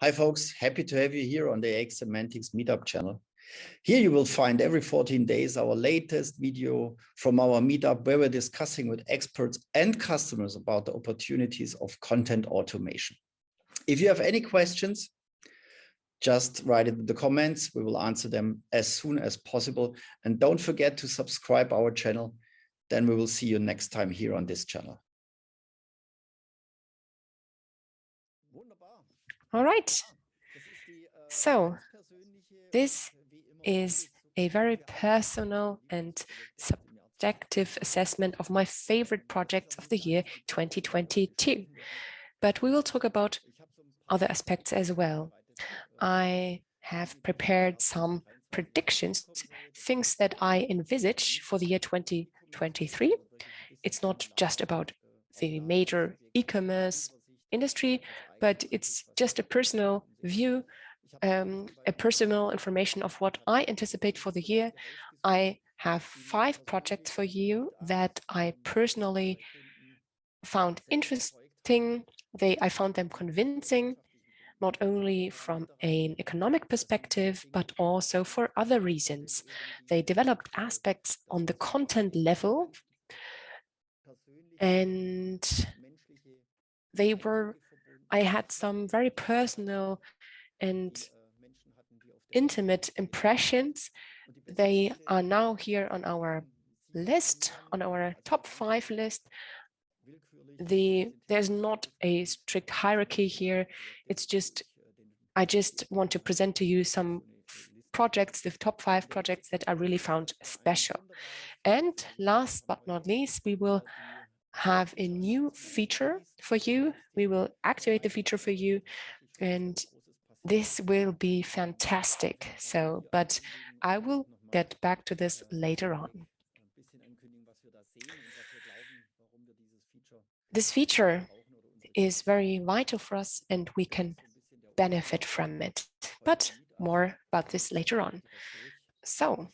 Hi folks, happy to have you here on the AX Semantics Meetup channel. Here you will find every 14 days our latest video from our Meetup where we're discussing with experts and customers about the opportunities of content automation. If you have any questions, just write it in the comments. We will answer them as soon as possible. And don't forget to subscribe our channel. Then we will see you next time here on this channel. All right. So this is a very personal and subjective assessment of my favorite projects of the year 2022. But we will talk about other aspects as well. I have prepared some predictions, things that I envisage for the year 2023. It's not just about the major e-commerce industry, but it's just a personal view, a personal information of what I anticipate for the year. I have 5 projects for you that I personally found interesting. I found them convincing, not only from an economic perspective, but also for other reasons. They developed aspects on the content level, and I had some very personal and intimate impressions. They are now here on our list, on our top 5 list. There's not a strict hierarchy here. I just want to present to you some projects, the top 5 projects that I really found special. And last but not least, we will have a new feature for you. We will activate the feature for you, and this will be fantastic. But I will get back to this later on. This feature is very vital for us and we can benefit from it, but more about this later on. So,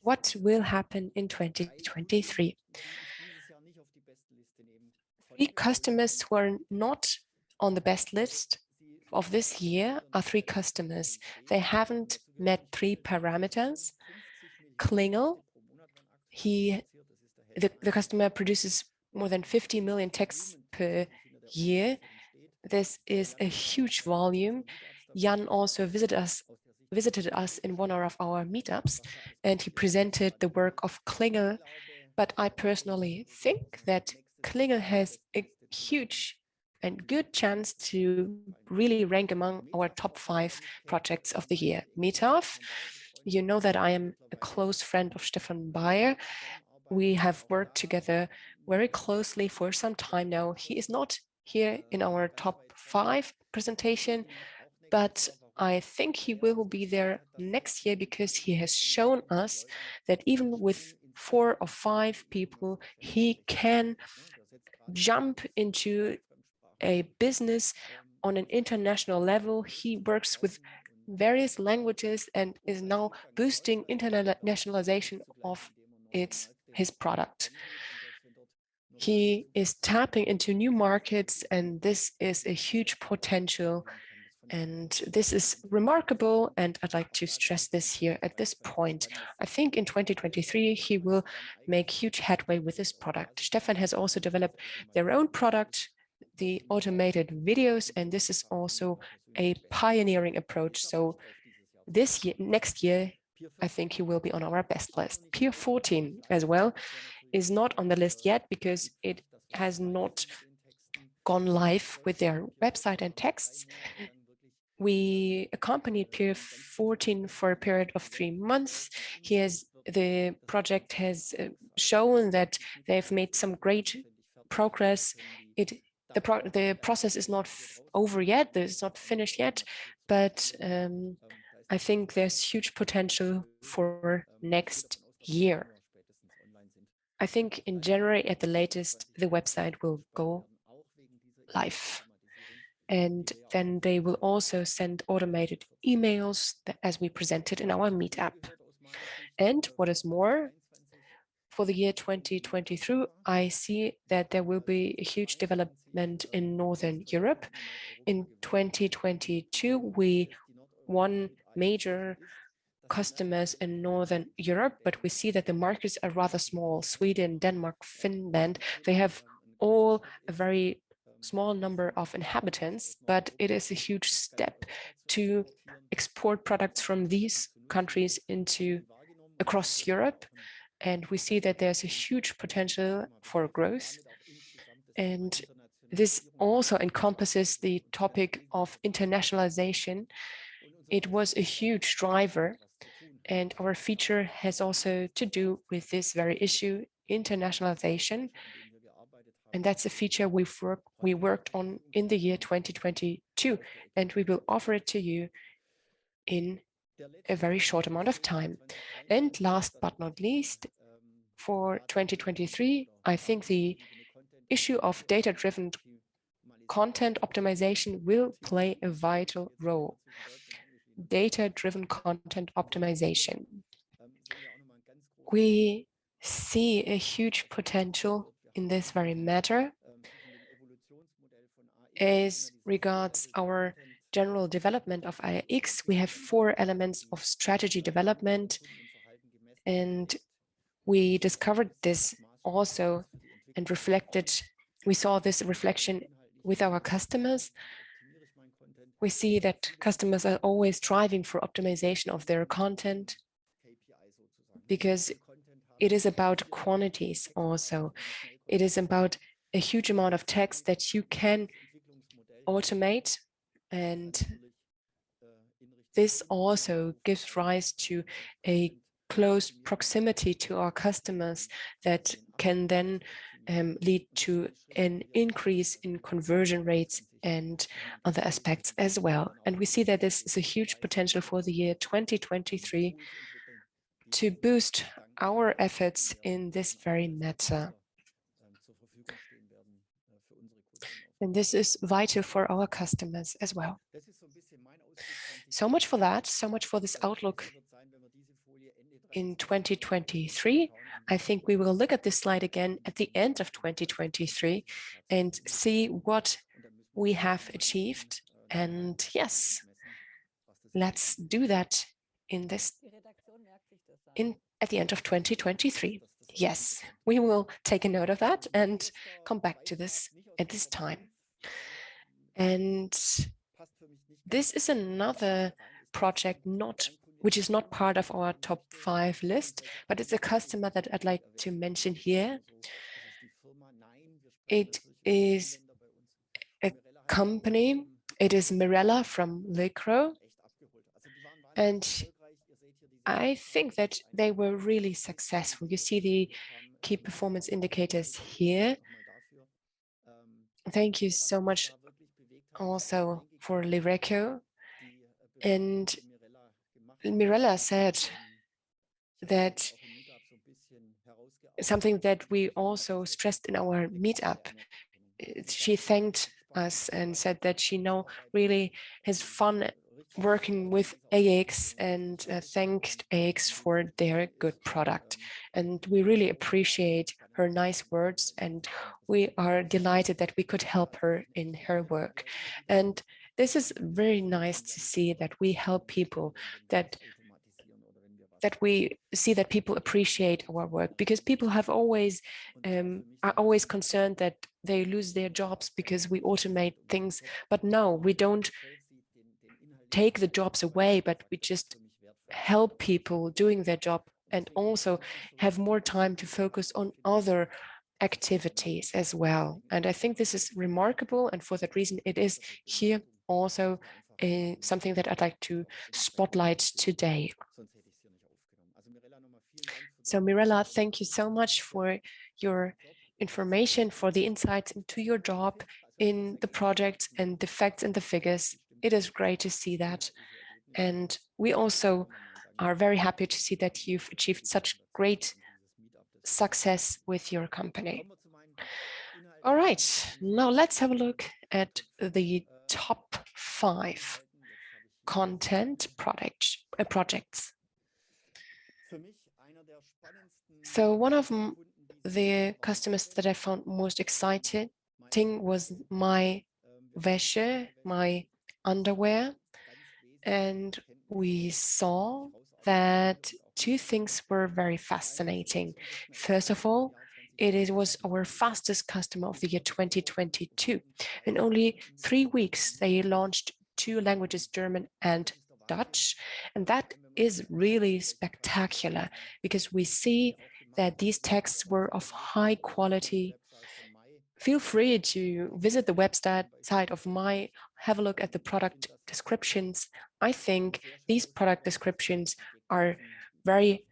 what will happen in 2023? 3 customers who are not on the best list of this year are 3 customers. They haven't met 3 parameters. Klingel, the customer produces more than 50 million texts per year. This is a huge volume. Jan also visited us in one of our meetups, and he presented the work of Klingel. But I personally think that Klingel has a huge and good chance to really rank among our top 5 projects of the year. Meetup, you know that I am a close friend of Stefan Bayer. We have worked together very closely for some time now. He is not here in our top 5 presentation, but I think he will be there next year because he has shown us that even with 4 or 5 people, he can jump into a business on an international level. He works with various languages and is now boosting internationalization of his product. He is tapping into new markets, and this is a huge potential. And this is remarkable, and I'd like to stress this here at this point. I think in 2023, he will make huge headway with this product. Stefan has also developed their own product, the automated videos, and this is also a pioneering approach. So next year, I think he will be on our best list. Pier 14 as well is not on the list yet because it has not gone live with their website and texts. We accompanied Pier 14 for a period of 3 months. The project has shown that they've made some great progress. The process is not over yet, it's not finished yet, but I think there's huge potential for next year. I think in January at the latest, the website will go live. And then they will also send automated emails as we presented in our meetup. And what is more, For the year 2023, I see that there will be a huge development in Northern Europe. In 2022, we won major customers in Northern Europe, but we see that the markets are rather small. Sweden, Denmark, Finland, they have all a very small number of inhabitants, but it is a huge step to export products from these countries across Europe. And we see that there's a huge potential for growth. And this also encompasses the topic of internationalization. It was a huge driver, and our feature has also to do with this very issue, internationalization. And that's a feature we worked on in the year 2022, and we will offer it to you in a very short amount of time. And last but not least, for 2023, I think the issue of data-driven content optimization will play a vital role. Data-driven content optimization. We see a huge potential in this very matter. As regards our general development of AX, we have 4 elements of strategy development, and we discovered this also and we saw this reflection with our customers. We see that customers are always striving for optimization of their content because it is about quantities also. It is about a huge amount of text that you can automate, and this also gives rise to a close proximity to our customers that can then lead to an increase in conversion rates and other aspects as well. And we see that this is a huge potential for the year 2023 to boost our efforts in this very matter. And this is vital for our customers as well. So much for that, so much for this outlook in 2023. I think we will look at this slide again at the end of 2023 and see what we have achieved. And yes, let's do that at the end of 2023. Yes, we will take a note of that and come back to this at this time. And this is another project which is not part of our top 5 list, but it's a customer that I'd like to mention here. It is a company, it is Mirella from Lyreco, and I think that they were really successful. You see the key performance indicators here. Thank you so much also for Lyreco. And Mirella said that something that we also stressed in our meetup. She thanked us and said that she now really has fun working with AX and thanked AX for their good product. And we really appreciate her nice words, and we are delighted that we could help her in her work. And this is very nice to see that we help people, that we see that people appreciate our work, because people have always are always concerned that they lose their jobs because we automate things. But no, we don't take the jobs away, but we just help people doing their job and also have more time to focus on other activities as well. And I think this is remarkable, and for that reason it is here also something that I'd like to spotlight today. So Mirella, thank you so much for your information, for the insights into your job in the project and the facts and the figures. It is great to see that. And we also are very happy to see that you've achieved such great success with your company. All right, now let's have a look at the top 5 content projects. So one of the customers that I found most exciting was my Wäsche, my underwear. And we saw that two things were very fascinating. First of all, it was our fastest customer of the year 2022. In only 3 weeks, they launched 2 languages, German and Dutch. And that is really spectacular because we see that these texts were of high quality. Feel free to visit the website of My, have a look at the product descriptions. I think these product descriptions are very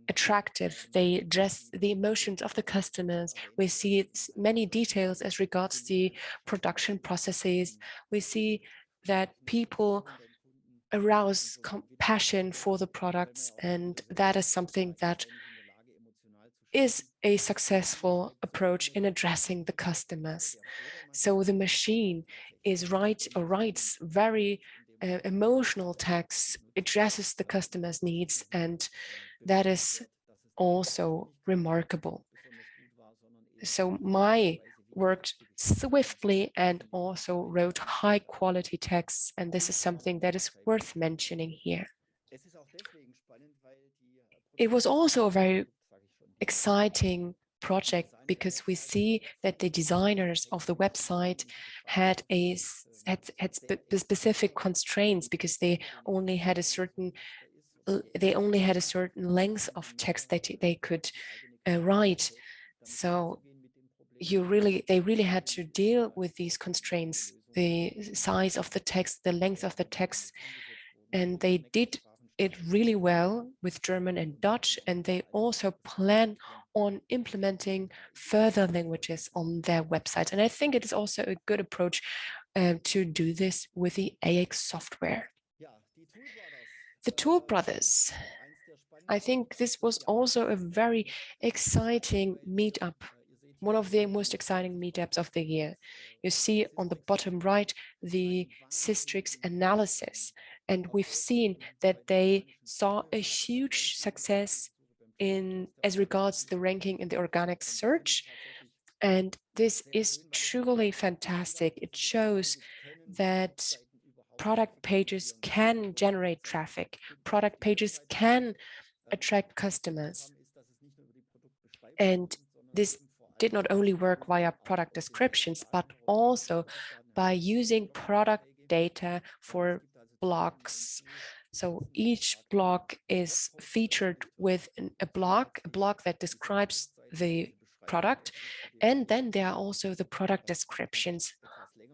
attractive. They address the emotions of the customers. We see many details as regards the production processes. We see that people arouse compassion for the products, and that is something that is a successful approach in addressing the customers. So the machine writes very emotional text, addresses the customer's needs, and that is also remarkable. So my worked swiftly and also wrote high quality texts, and this is something that is worth mentioning here. It was also a very exciting project because we see that the designers of the website had specific constraints because they only had a certain length of text that they could write. So they really had to deal with these constraints, the size of the text, the length of the text, and they did it really well with German and Dutch, and they also plan on implementing further languages on their website. And I think it is also a good approach to do this with the AX software. The Toolbrothers. I think this was also a very exciting meetup, one of the most exciting meetups of the year. You see on the bottom right, the Systrix analysis, and we've seen that they saw a huge success as regards the ranking in the organic search. And this is truly fantastic. It shows that product pages can generate traffic. Product pages can attract customers. And this did not only work via product descriptions, but also by using product data for blogs. So each blog is featured with a blog that describes the product. And then there are also the product descriptions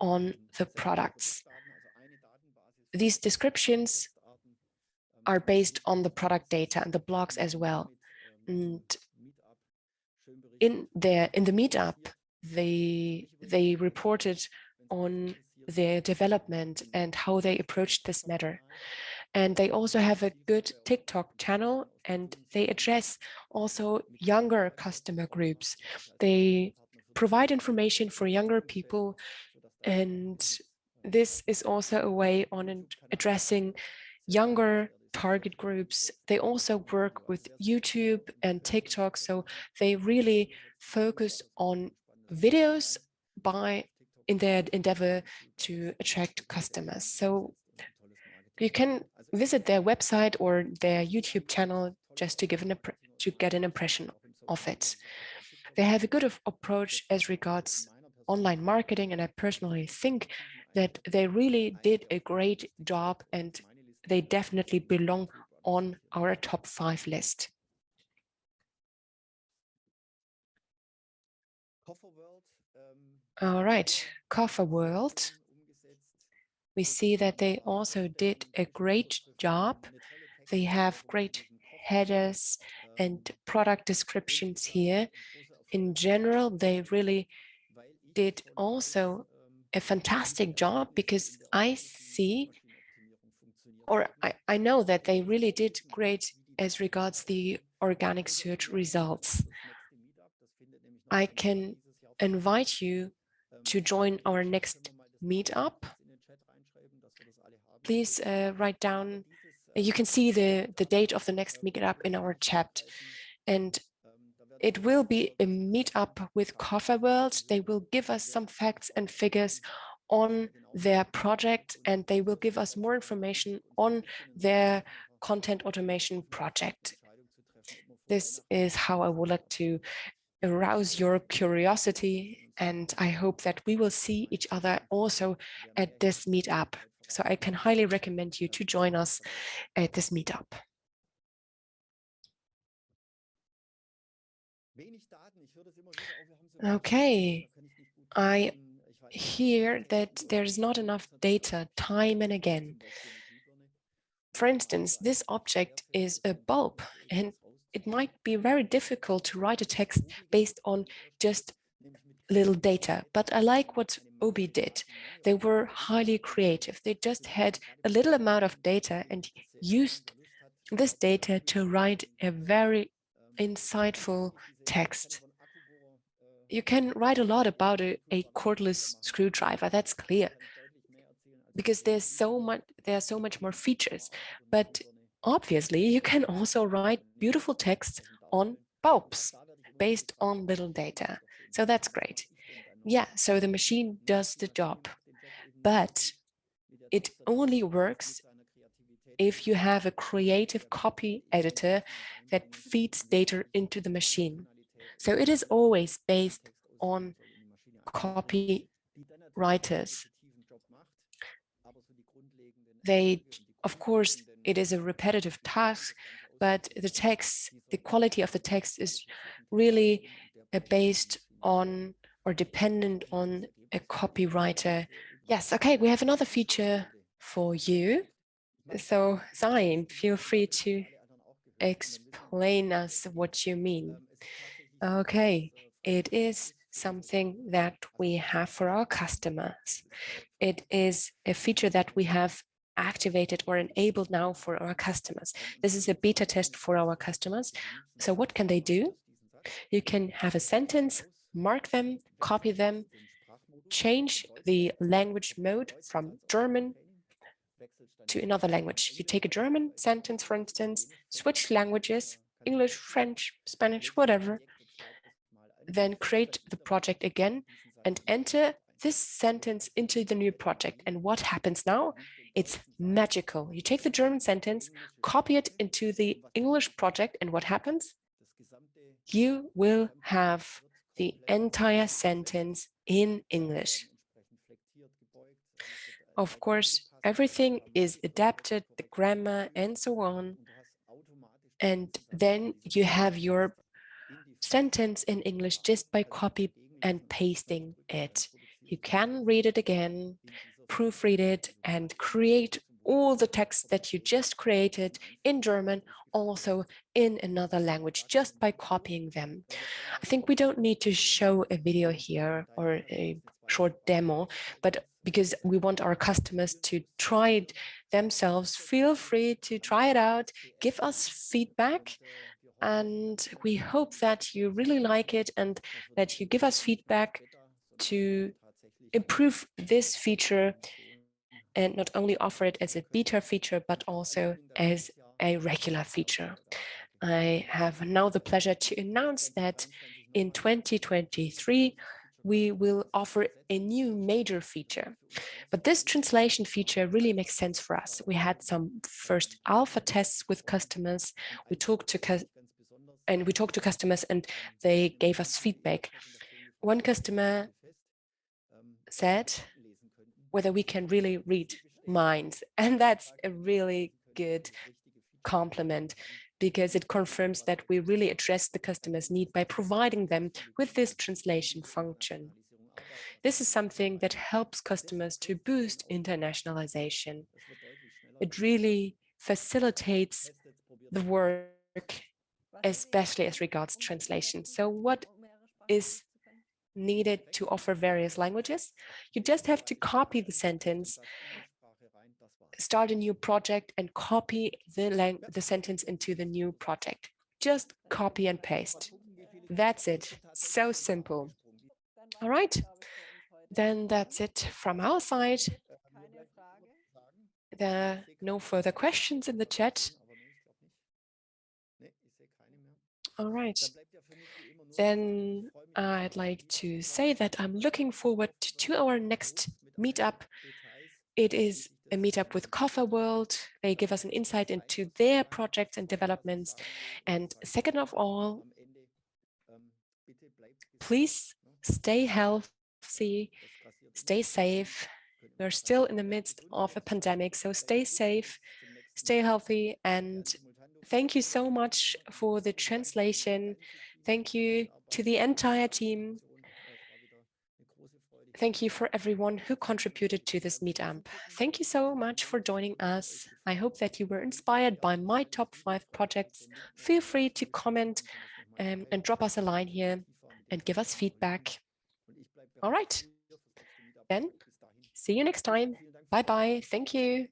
on the products. These descriptions are based on the product data and the blogs as well. And in the meetup, they reported on their development and how they approached this matter. And they also have a good TikTok channel, and they address also younger customer groups. They provide information for younger people, and this is also a way on addressing younger target groups. They also work with YouTube and TikTok, so they really focus on videos in their endeavor to attract customers. So you can visit their website or their YouTube channel just to get an impression of it. They have a good approach as regards online marketing, and I personally think that they really did a great job, and they definitely belong on our top 5 list. All right, Kofferworld. We see that they also did a great job. They have great headers and product descriptions here. In general, they really did also a fantastic job because I see, or I know that they really did great as regards the organic search results. I can invite you to join our next meetup. Please write down, you can see the date of the next meetup in our chat. And it will be a meetup with Kofferworld. They will give us some facts and figures on their project, and they will give us more information on their content automation project. This is how I would like to arouse your curiosity, and I hope that we will see each other also at this meetup. So I can highly recommend you to join us at this meetup. Okay, I hear that there's not enough data time and again. For instance, this object is a bulb, and it might be very difficult to write a text based on just little data, but I like what Obi did. They were highly creative. They just had a little amount of data and used this data to write a very insightful text. You can write a lot about a cordless screwdriver, that's clear, because there are so much more features. But obviously, you can also write beautiful texts on bulbs based on little data. So that's great. Yeah, so the machine does the job, but it only works if you have a creative copy editor that feeds data into the machine. So it is always based on copy writers. Of course, it is a repetitive task, but the quality of the text is really based on or dependent on a copywriter. Yes, okay, we have another feature for you. So Saim, feel free to explain us what you mean. Okay, it is something that we have for our customers. It is a feature that we have activated or enabled now for our customers. This is a beta test for our customers. So what can they do? You can have a sentence, mark them, copy them, change the language mode from German to another language. You take a German sentence, for instance, switch languages, English, French, Spanish, whatever, then create the project again and enter this sentence into the new project. And what happens now? It's magical. You take the German sentence, copy it into the English project, and what happens? You will have the entire sentence in English. Of course, everything is adapted, the grammar and so on. And then you have your sentence in English just by copy and pasting it. You can read it again, proofread it, and create all the text that you just created in German, also in another language, just by copying them. I think we don't need to show a video here or a short demo, but because we want our customers to try it themselves, feel free to try it out, give us feedback. And we hope that you really like it and that you give us feedback to improve this feature and not only offer it as a beta feature, but also as a regular feature. I have now the pleasure to announce that in 2023, we will offer a new major feature. But this translation feature really makes sense for us. We had some first alpha tests with customers. We talked to customers and they gave us feedback. One customer said whether we can really read minds, and that's a really good compliment because it confirms that we really address the customer's need by providing them with this translation function. This is something that helps customers to boost internationalization. It really facilitates the work, especially as regards translation. So what is needed to offer various languages? You just have to copy the sentence, start a new project, and copy the sentence into the new project. Just copy and paste. That's it. So simple. All right. Then that's it from our side. There are no further questions in the chat. All right. Then I'd like to say that I'm looking forward to our next meetup. It is a meetup with Kofferworld. They give us an insight into their projects and developments. And second of all, please stay healthy, stay safe. We're still in the midst of a pandemic, so stay safe, stay healthy, and thank you so much for the translation. Thank you to the entire team. Thank you for everyone who contributed to this meetup. Thank you so much for joining us. I hope that you were inspired by my top 5 projects. Feel free to comment and drop us a line here and give us feedback. All right, then see you next time. Bye-bye. Thank you.